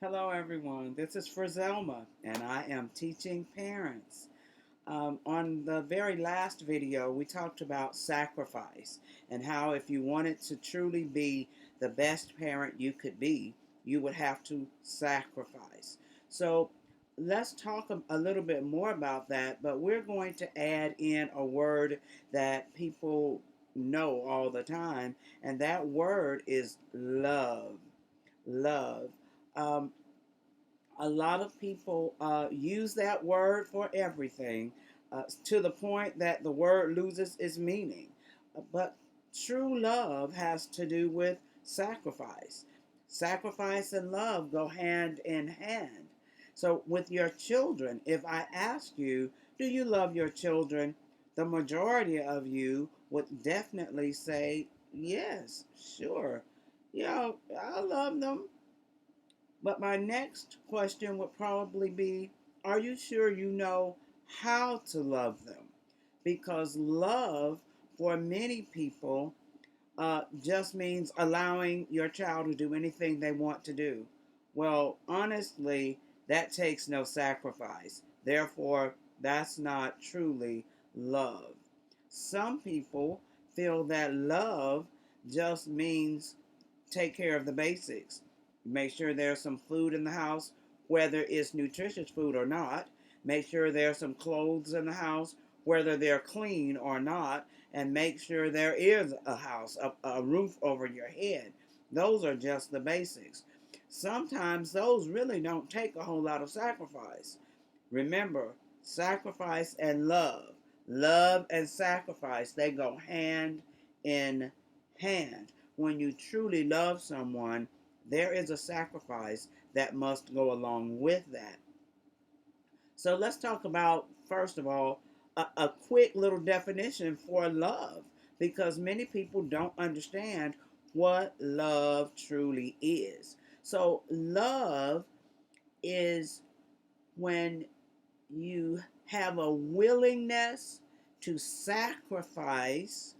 Hello, everyone. This is Frazelma, and I am teaching parents. On the very last video, we talked about sacrifice and how if you wanted to truly be the best parent you could be, you would have to sacrifice. So let's talk a little bit more about that, but we're going to add in a word that people know all the time, and that word is love. Love. Um, a lot of people use that word for everything to the point that the word loses its meaning. But true love has to do with sacrifice. Sacrifice and love go hand in hand. So, with your children, if I ask you, do you love your children? The majority of you would definitely say, yes, sure. I love them. But my next question would probably be, are you sure you know how to love them? Because love for many people just means allowing your child to do anything they want to do. Well, honestly, that takes no sacrifice. Therefore, that's not truly love. Some people feel that love just means take care of the basics. Make sure there's some food in the house, whether it's nutritious food or not. Make sure there's some clothes in the house, whether they're clean or not. And make sure there is a house, a roof over your head. Those are just the basics. Sometimes those really don't take a whole lot of sacrifice. Remember, sacrifice and love and sacrifice, they go hand in hand. When you truly love someone, there is a sacrifice that must go along with that. So let's talk about, first of all, a quick little definition for love, because many people don't understand what love truly is. So, love is when you have a willingness to sacrifice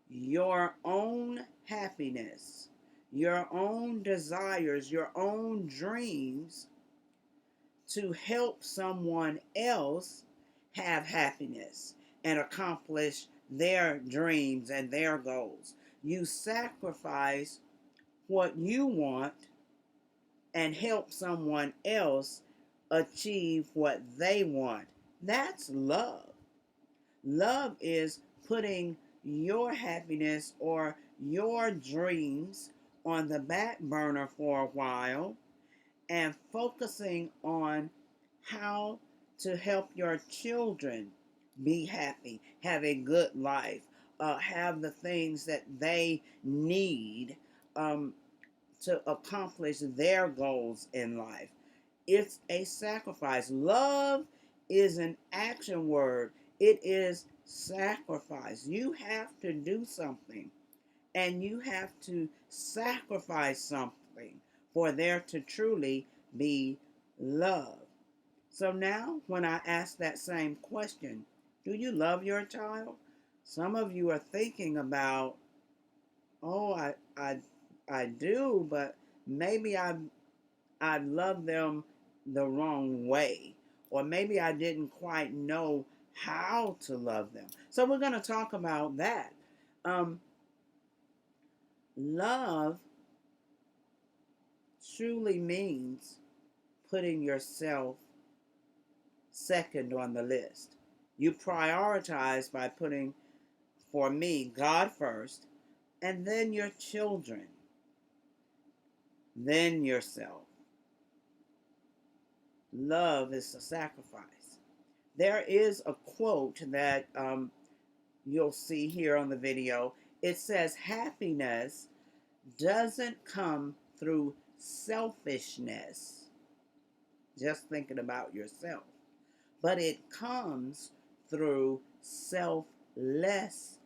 your own happiness, your own desires, your own dreams to help someone else have happiness and accomplish their dreams and their goals. You sacrifice what you want and help someone else achieve what they want. That's love. Love is putting your happiness or your dreams on the back burner for a while and focusing on how to help your children be happy, have a good life, have the things that they need um, to accomplish their goals in life. It's a sacrifice. Love is an action word, it is sacrifice. You have to do something and you have to sacrifice something for there to truly be love. So now, when I ask that same question, do you love your child? Some of you are thinking about, oh, I do, but maybe I love them the wrong way, or maybe I didn't quite know how to love them. So we're going to talk about that. Um, Love truly means putting yourself second on the list. You prioritize by putting, for me, God first, and then your children, then yourself. Love is a sacrifice. There is a quote that you'll see here on the video. It says, happiness doesn't come through selfishness, just thinking about yourself, but it comes through selflessness.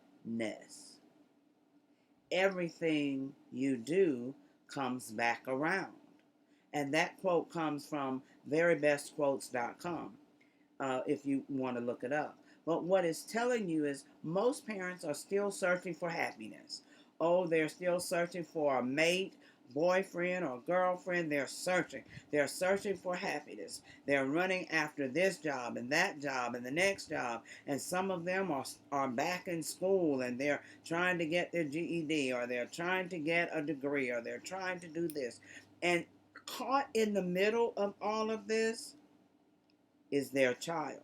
Everything you do comes back around. And that quote comes from verybestquotes.com if you want to look it up. But what it's telling you is most parents are still searching for happiness. Oh, they're still searching for a mate, boyfriend or girlfriend. They're searching. They're searching for happiness. They're running after this job and the next job. And some of them are back in school and they're trying to get their GED, or they're trying to get a degree, or they're trying to do this. And caught in the middle of all of this is their child.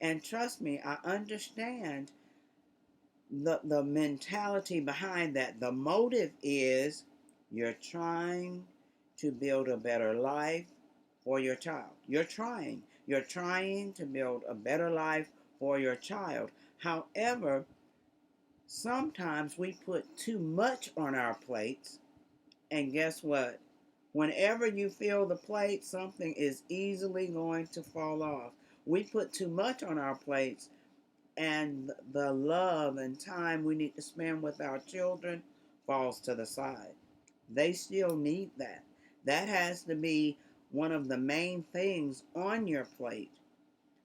And trust me, I understand the mentality behind that. The motive is you're trying to build a better life for your child. You're trying. You're trying to build a better life for your child. However, sometimes we put too much on our plates, and guess what? Whenever you fill the plate, something is easily going to fall off. We put too much on our plates, and the love and time we need to spend with our children falls to the side. They still need that. That has to be one of the main things on your plate.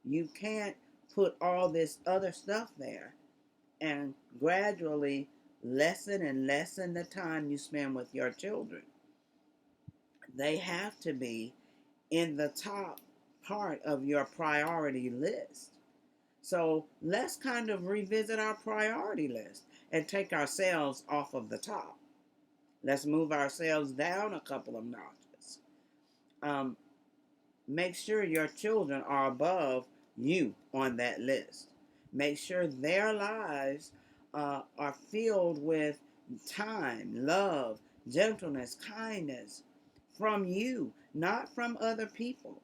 You can't put all this other stuff there and gradually lessen and lessen the time you spend with your children. They have to be in the top part of your priority list. So let's kind of revisit our priority list and take ourselves off of the top. Let's move ourselves down a couple of notches. Make sure your children are above you on that list. Make sure their lives are filled with time, love, gentleness, kindness from you, not from other people,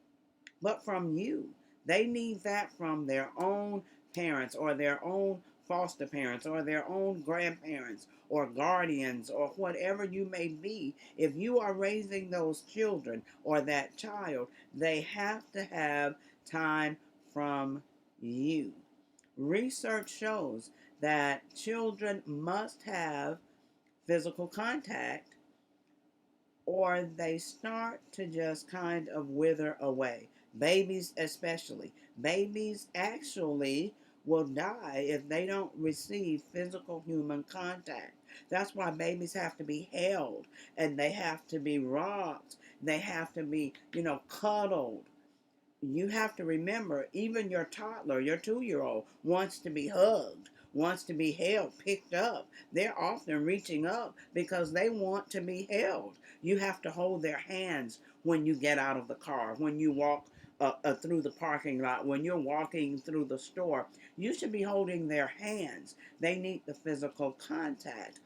but from you. They need that from their own parents, or their own foster parents, or their own grandparents or guardians, or whatever you may be. If you are raising those children or that child, they have to have time from you. Research shows that children must have physical contact, or they start to just kind of wither away. Babies especially. Babies actually will die if they don't receive physical human contact. That's why babies have to be held, and they have to be rocked. They have to be, cuddled. You have to remember, even your toddler, your 2-year-old, wants to be hugged, wants to be held, picked up. They're often reaching up because they want to be held. You have to hold their hands when you get out of the car, when you walk through the parking lot, when you're walking through the store. You should be holding their hands. They need the physical contact.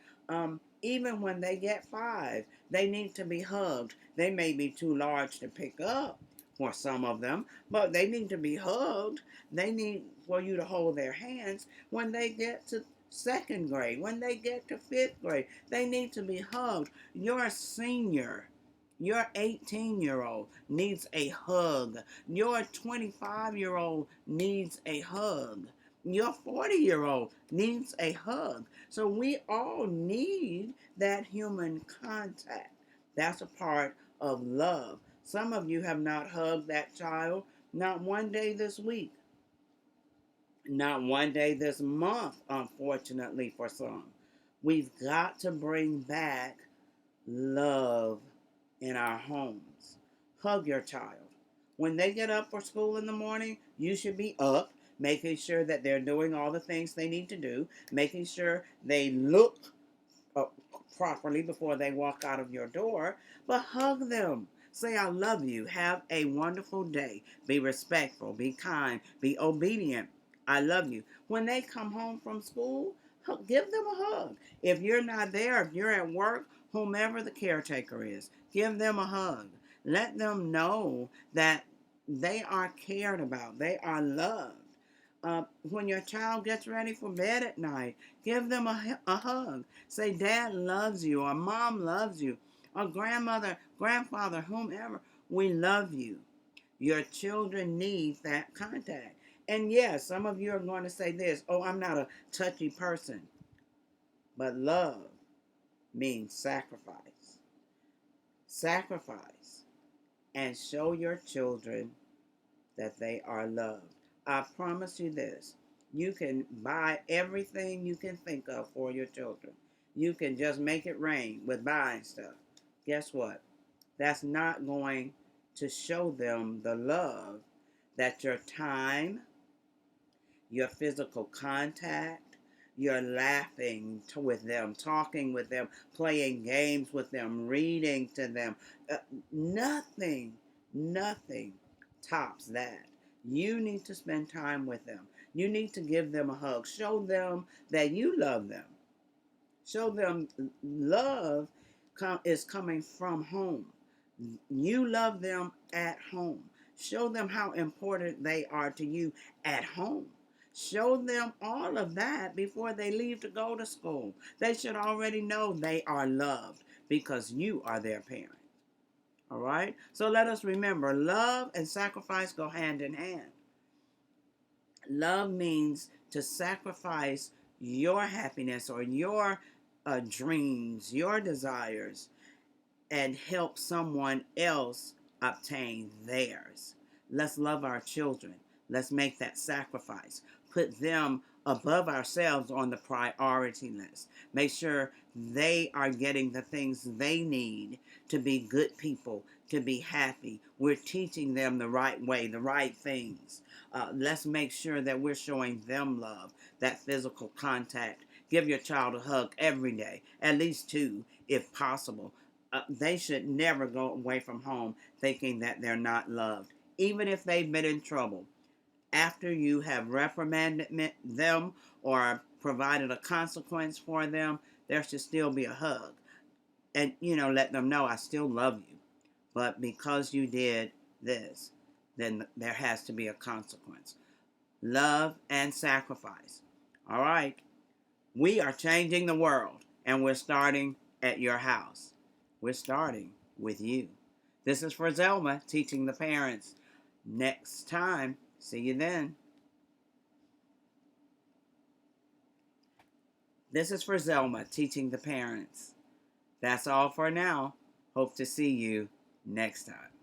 Even when they get 5, they need to be hugged. They may be too large to pick up for some of them, but they need to be hugged. They need for you to hold their hands. When they get to 2nd grade, when they get to 5th grade, they need to be hugged. Your senior, your 18-year-old needs a hug. Your 25-year-old needs a hug. Your 40-year-old needs a hug. So we all need that human contact. That's a part of love. Some of you have not hugged that child, not one day this week, not one day this month, unfortunately for some. We've got to bring back love in our homes. Hug your child. When they get up for school in the morning, you should be up, making sure that they're doing all the things they need to do, making sure they look properly before they walk out of your door, but hug them. Say, I love you. Have a wonderful day. Be respectful. Be kind. Be obedient. I love you. When they come home from school, give them a hug. If you're not there, if you're at work, whomever the caretaker is, give them a hug. Let them know that they are cared about. They are loved. When your child gets ready for bed at night, give them a hug. Say, Dad loves you, or Mom loves you, or grandmother, grandfather, whomever. We love you. Your children need that contact. And yes, some of you are going to say this, oh, I'm not a touchy person. But love means sacrifice. Sacrifice. And show your children that they are loved. I promise you this. You can buy everything you can think of for your children. You can just make it rain with buying stuff guess what? That's not going to show them the love that your time, your physical contact, your laughing with them, talking with them, playing games with them, reading to them. Uh, nothing, nothing tops that. You need to spend time with them. You need to give them a hug. Show them that you love them. Show them love is coming from home. You love them at home. Show them how important they are to you at home. Show them all of that before they leave to go to school. They should already know they are loved because you are their parent. All right? So let us remember, love and sacrifice go hand in hand. Love means to sacrifice your happiness or your dreams, your desires, and help someone else obtain theirs. Let's love our children. Let's make that sacrifice. Put them above ourselves on the priority list. Make sure they are getting the things they need to be good people, to be happy. We're teaching them the right way, the right things. Let's make sure that we're showing them love, that physical contact. Give your child a hug every day, at least two if possible. They should never go away from home thinking that they're not loved, even if they've been in trouble. After you have reprimanded them or provided a consequence for them, there should still be a hug. And, let them know, I still love you. But because you did this, then there has to be a consequence. Love and sacrifice. All right. We are changing the world, and we're starting at your house. We're starting with you. This is Frazelma teaching the parents. Next time, see you then. This is Frazelma teaching the parents. That's all for now. Hope to see you next time.